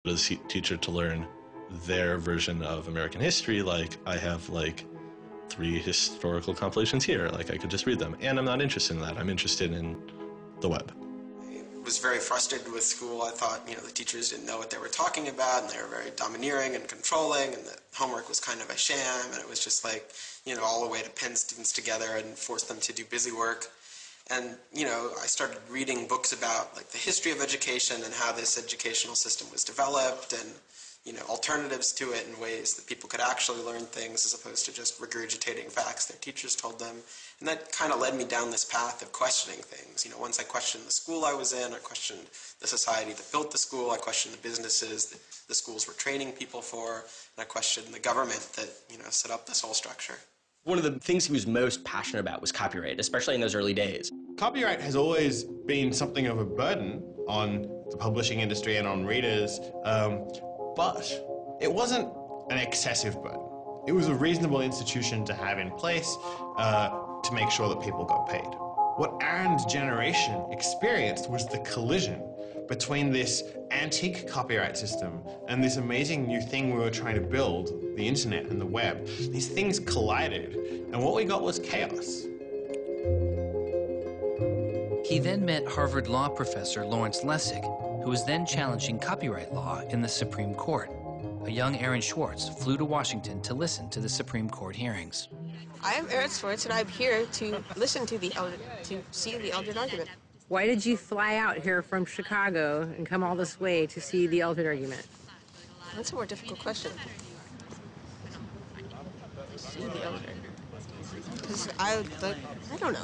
as a teacher to learn their version of American history. Like, I have like 3 historical compilations here, like I could just read them. And I'm not interested in that. I'm interested in the web. I was very frustrated with school. I thought, the teachers didn't know what they were talking about, and they were very domineering and controlling, and the homework was kind of a sham, and it was just like, all the way to pin students together and force them to do busy work. And, I started reading books about like the history of education and how this educational system was developed, and alternatives to it in ways that people could actually learn things as opposed to just regurgitating facts their teachers told them. And that kind of led me down this path of questioning things. Once I questioned the school I was in, I questioned the society that built the school, I questioned the businesses that the schools were training people for, and I questioned the government that, set up this whole structure. One of the things he was most passionate about was copyright, especially in those early days. Copyright has always been something of a burden on the publishing industry and on readers, but it wasn't an excessive burden. It was a reasonable institution to have in place to make sure that people got paid. What Aaron's generation experienced was the collision between this antique copyright system and this amazing new thing we were trying to build, the internet and the web. These things collided, and what we got was chaos. He then met Harvard law professor Lawrence Lessig, who was then challenging copyright law in the Supreme Court. A young Aaron Swartz flew to Washington to listen to the Supreme Court hearings. I am Aaron Swartz, and I'm here to listen to see the Eldred argument. Why did you fly out here from Chicago and come all this way to see the Eldred argument? That's a more difficult question. See the Eldred. Because I don't know.